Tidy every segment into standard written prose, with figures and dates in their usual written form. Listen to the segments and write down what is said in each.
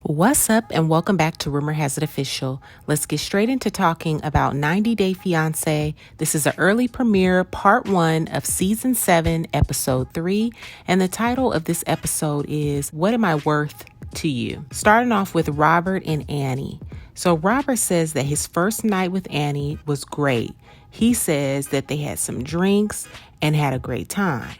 What's up and welcome back to Rumor Has It Official. Let's get straight into talking about 90 Day Fiance. This is an early premiere, part 1 of season 7, episode 3. And the title of this episode is, What Am I Worth to You? Starting off with Robert and Annie. So Robert says that his first night with Annie was great. He says that they had some drinks and had a great time.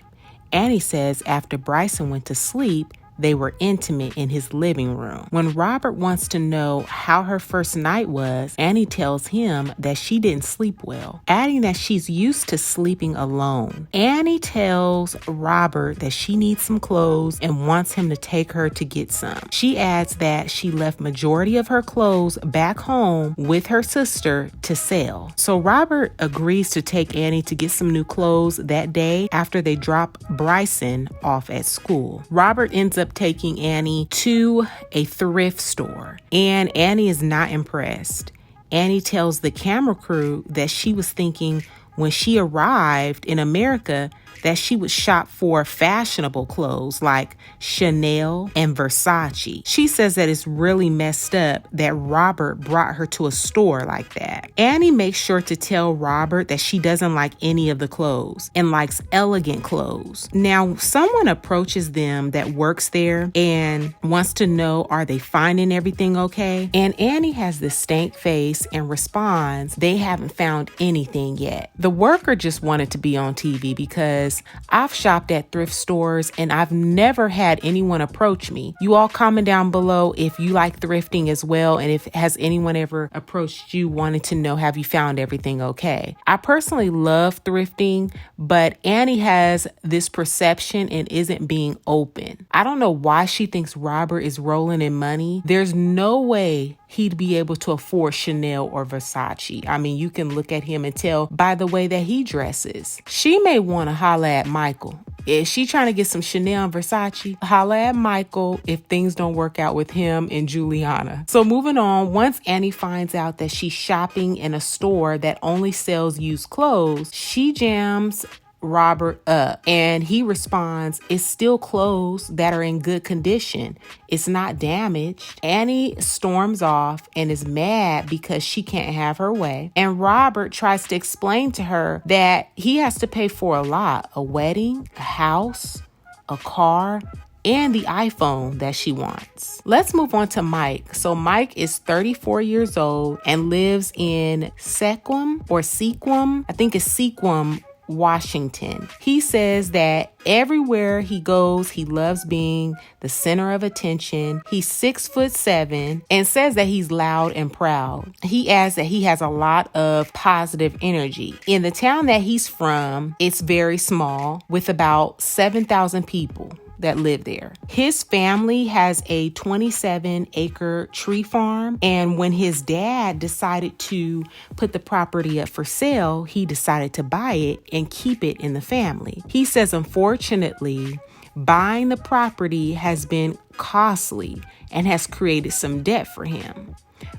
Annie says after Bryson went to sleep, they were intimate in his living room. When Robert wants to know how her first night was, Annie tells him that she didn't sleep well, adding that she's used to sleeping alone. Annie tells Robert that she needs some clothes and wants him to take her to get some. She adds that she left majority of her clothes back home with her sister to sell. So Robert agrees to take Annie to get some new clothes that day after they drop Bryson off at school. Robert ends up taking Annie to a thrift store, and Annie is not impressed. Annie tells the camera crew that she was thinking when she arrived in America that she would shop for fashionable clothes like Chanel and Versace. She says that it's really messed up that Robert brought her to a store like that. Annie makes sure to tell Robert that she doesn't like any of the clothes and likes elegant clothes. Now, someone approaches them that works there and wants to know, are they finding everything okay? And Annie has this stank face and responds, they haven't found anything yet. The worker just wanted to be on TV because I've shopped at thrift stores and I've never had anyone approach me. You all comment down below if you like thrifting as well, and if has anyone ever approached you wanting to know, have you found everything okay? I personally love thrifting, but Annie has this perception and isn't being open. I don't know why she thinks Robert is rolling in money. There's no way he'd be able to afford Chanel or Versace. I mean, you can look at him and tell by the way that he dresses. She may want to holla at Michael. Is she trying to get some Chanel and Versace? Holla at Michael if things don't work out with him and Juliana. So moving on, once Annie finds out that she's shopping in a store that only sells used clothes, she jams Robert up and he responds, it's still clothes that are in good condition. It's not damaged. Annie storms off and is mad because she can't have her way. And Robert tries to explain to her that he has to pay for a lot, a wedding, a house, a car, and the iPhone that she wants. Let's move on to Mike. So Mike is 34 years old and lives in Sequim, I think it's Sequim, Washington. He says that everywhere he goes, he loves being the center of attention. He's 6'7" and says that he's loud and proud. He adds that he has a lot of positive energy. In the town that he's from, it's very small with about 7,000 people that live there. His family has a 27-acre tree farm, and when his dad decided to put the property up for sale, he decided to buy it and keep it in the family. He says, unfortunately, buying the property has been costly and has created some debt for him.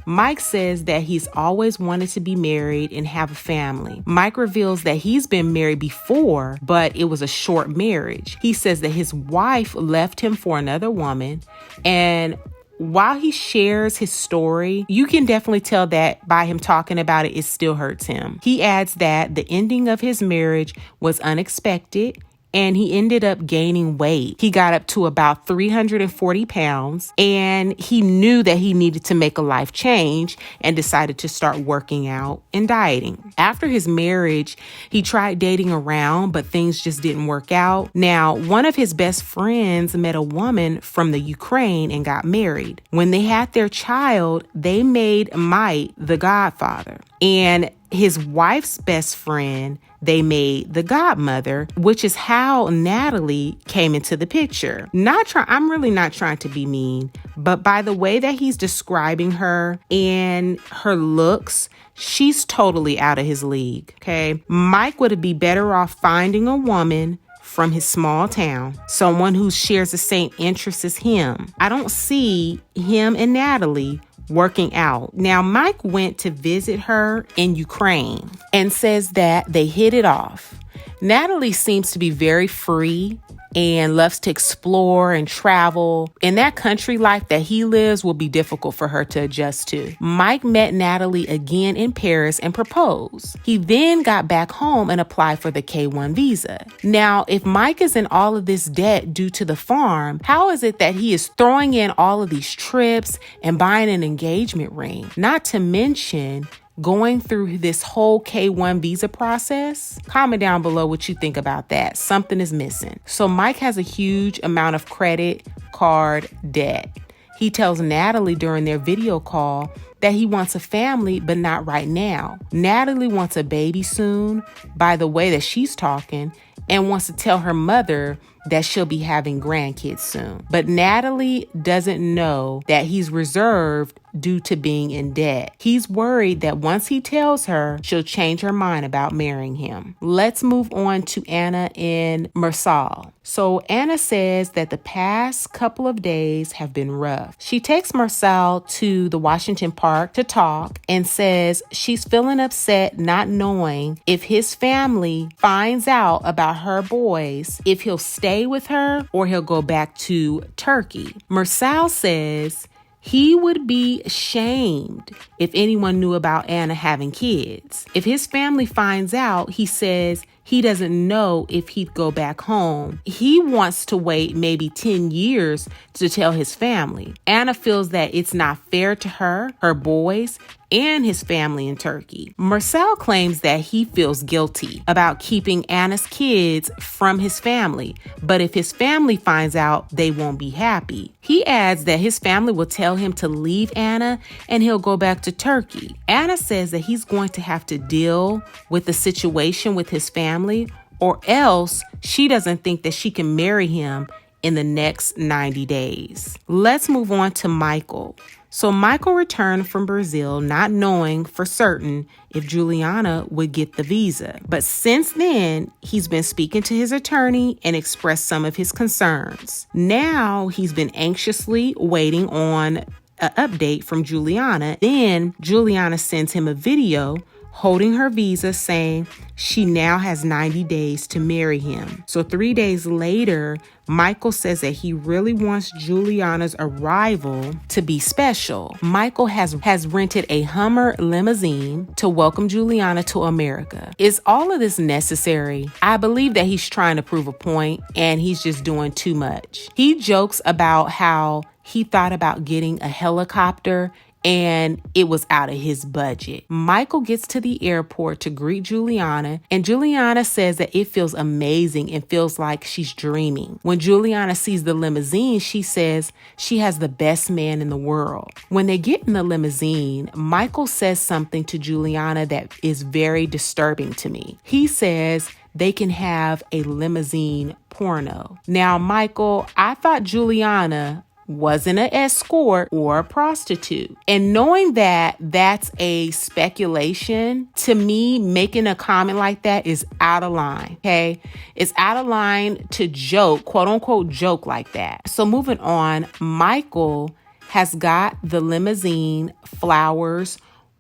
Mike says that he's always wanted to be married and have a family. Mike reveals that he's been married before, but it was a short marriage. He says that his wife left him for another woman, and while he shares his story, you can definitely tell that by him talking about it, it still hurts him. He adds that the ending of his marriage was unexpected, and he ended up gaining weight. He got up to about 340 pounds, and he knew that he needed to make a life change and decided to start working out and dieting. After his marriage, he tried dating around, but things just didn't work out. Now, one of his best friends met a woman from the Ukraine and got married. When they had their child, they made Mike the godfather. And his wife's best friend, they made the godmother, which is how Natalie came into the picture. I'm really not trying to be mean, but by the way that he's describing her and her looks, she's totally out of his league, okay? Mike would be better off finding a woman from his small town, someone who shares the same interests as him. I don't see him and Natalie working out. Now, Mike went to visit her in Ukraine and says that they hit it off. Natalie seems to be very free and loves to explore and travel. And that country life that he lives will be difficult for her to adjust to. Mike met Natalie again in Paris and proposed. He then got back home and applied for the K-1 visa. Now, if Mike is in all of this debt due to the farm, how is it that he is throwing in all of these trips and buying an engagement ring? Not to mention going through this whole K-1 visa process. Comment down below what you think about that. Something is missing. So Mike has a huge amount of credit card debt. He tells Natalie during their video call that he wants a family, but not right now. Natalie wants a baby soon, by the way that she's talking, and wants to tell her mother that she'll be having grandkids soon. But Natalie doesn't know that he's reserved due to being in debt. He's worried that once he tells her, she'll change her mind about marrying him. Let's move on to Anna and Mursel. So Anna says that the past couple of days have been rough. She takes Mursel to the Washington Park to talk and says she's feeling upset not knowing if his family finds out about her boys, if he'll stay with her or he'll go back to Turkey. Mursel says he would be ashamed if anyone knew about Anna having kids. If his family finds out, he says he doesn't know if he'd go back home. He wants to wait maybe 10 years to tell his family. Anna feels that it's not fair to her, her boys, and his family in Turkey. Mursel claims that he feels guilty about keeping Anna's kids from his family, but if his family finds out, they won't be happy. He adds that his family will tell him to leave Anna and he'll go back to Turkey. Anna says that he's going to have to deal with the situation with his family, or else she doesn't think that she can marry him in the next 90 days. Let's move on to Michael. So Michael returned from Brazil not knowing for certain if Juliana would get the visa. But since then, he's been speaking to his attorney and expressed some of his concerns. Now he's been anxiously waiting on an update from Juliana. Then Juliana sends him a video holding her visa saying she now has 90 days to marry him. So 3 days later, Michael says that he really wants Juliana's arrival to be special. Michael has rented a Hummer limousine to welcome Juliana to America. Is all of this necessary? I believe that he's trying to prove a point and he's just doing too much. He jokes about how he thought about getting a helicopter and it was out of his budget. Michael gets to the airport to greet Juliana, and Juliana says that it feels amazing and feels like she's dreaming. When Juliana sees the limousine, she says she has the best man in the world. When they get in the limousine, Michael says something to Juliana that is very disturbing to me. He says they can have a limousine porno. Now, Michael, I thought Juliana wasn't an escort or a prostitute. And knowing that that's a speculation, to me, making a comment like that is out of line, okay? It's out of line to joke, quote unquote, joke like that. So moving on, Michael has got the limousine, flowers,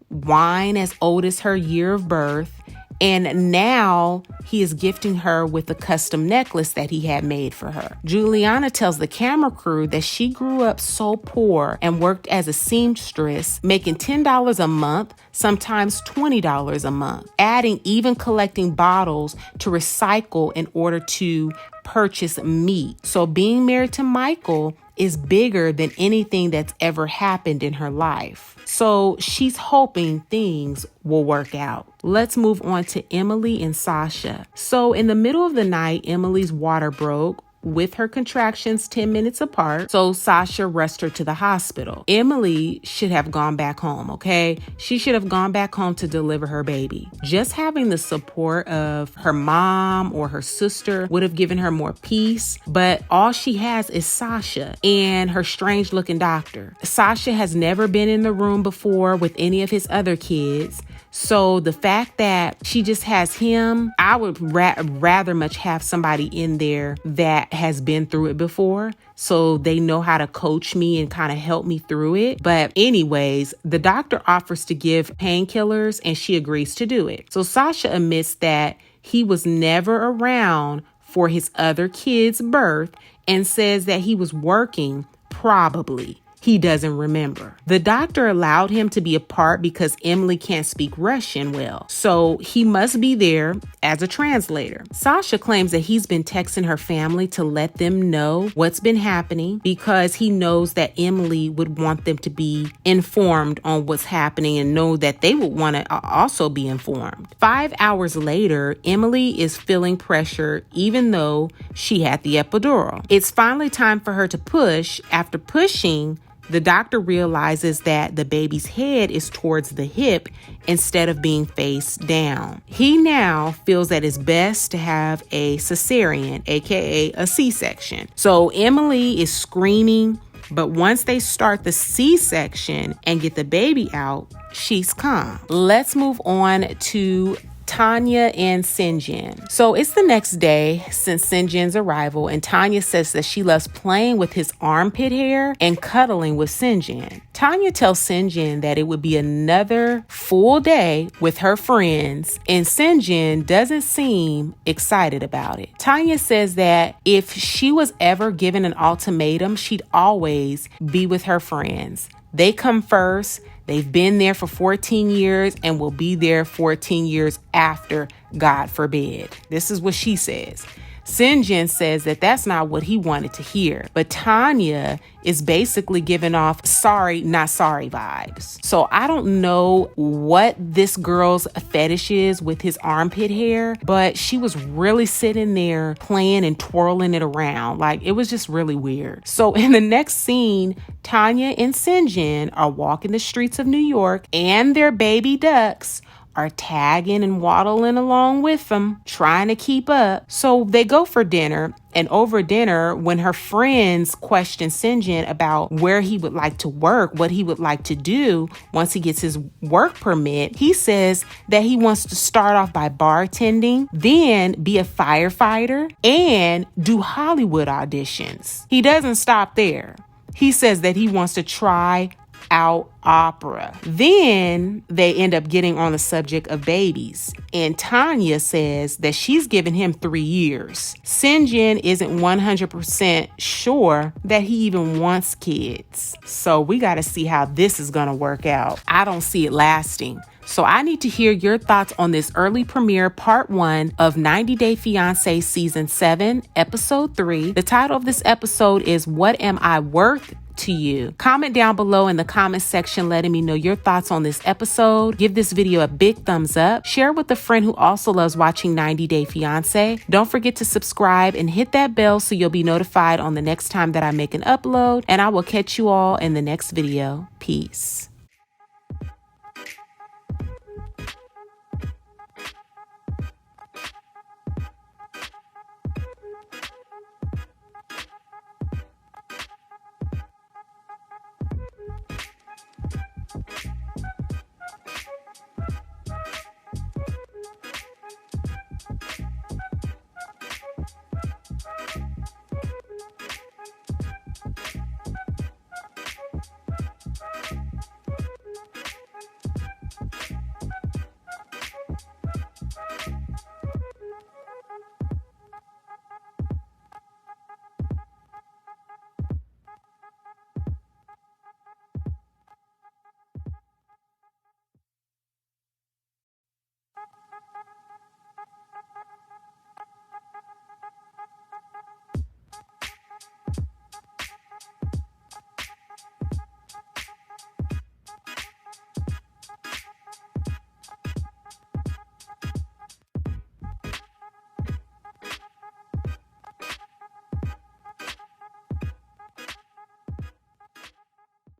wine as old as her year of birth, and now he is gifting her with a custom necklace that he had made for her. Juliana tells the camera crew that she grew up so poor and worked as a seamstress, making $10 a month, sometimes $20 a month, adding even collecting bottles to recycle in order to purchase meat. So being married to Michael is bigger than anything that's ever happened in her life. So she's hoping things will work out. Let's move on to Emily and Sasha. So in the middle of the night, Emily's water broke with her contractions 10 minutes apart. So Sasha rushed her to the hospital. Emily should have gone back home, okay? She should have gone back home to deliver her baby. Just having the support of her mom or her sister would have given her more peace, but all she has is Sasha and her strange looking doctor. Sasha has never been in the room before with any of his other kids. So the fact that she just has him, I would rather much have somebody in there that has been through it before, so they know how to coach me and kind of help me through it. But anyways, the doctor offers to give painkillers and she agrees to do it. So Sasha admits that he was never around for his other kid's birth and says that he was working, probably. He doesn't remember. The doctor allowed him to be apart because Emily can't speak Russian well, so he must be there as a translator. Sasha claims that he's been texting her family to let them know what's been happening because he knows that Emily would want them to be informed on what's happening and know that they would want to also be informed. 5 hours later, Emily is feeling pressure even though she had the epidural. It's finally time for her to push. After pushing, the doctor realizes that the baby's head is towards the hip instead of being face down. He now feels that it's best to have a cesarean, aka a C-section. So Emily is screaming, but once they start the C-section and get the baby out, she's calm. Let's move on to Tania and Syngin. So it's the next day since Syngin's arrival, and Tania says that she loves playing with his armpit hair and cuddling with Syngin. Tania tells Syngin that it would be another full day with her friends, and Syngin doesn't seem excited about it. Tania says that if she was ever given an ultimatum, she'd always be with her friends. They come first. They've been there for 14 years and will be there 14 years after, God forbid. This is what she says. Syngin says that that's not what he wanted to hear, but Tania is basically giving off sorry, not sorry vibes. So I don't know what this girl's fetish is with his armpit hair, but she was really sitting there playing and twirling it around. Like, it was just really weird. So in the next scene, Tania and Syngin are walking the streets of New York, and their baby ducks are tagging and waddling along with them, trying to keep up. So they go for dinner, and over dinner, when her friends question Syngin about where he would like to work, what he would like to do once he gets his work permit, he says that he wants to start off by bartending, then be a firefighter, and do Hollywood auditions. He doesn't stop there. He says that he wants to try out opera. Then they end up getting on the subject of babies, and Tania says that she's given him 3 years. Syngin isn't 100% sure that he even wants kids, so we got to see how this is gonna work out. I don't see it lasting. So I need to hear your thoughts on this early premiere part 1 of 90 Day Fiance season 7, episode 3. The title of this episode is What Am I Worth to You? Comment down below in the comment section letting me know your thoughts on this episode. Give this video a big thumbs up. Share with a friend who also loves watching 90 Day Fiance. Don't forget to subscribe and hit that bell so you'll be notified on the next time that I make an upload. And I will catch you all in the next video. Peace.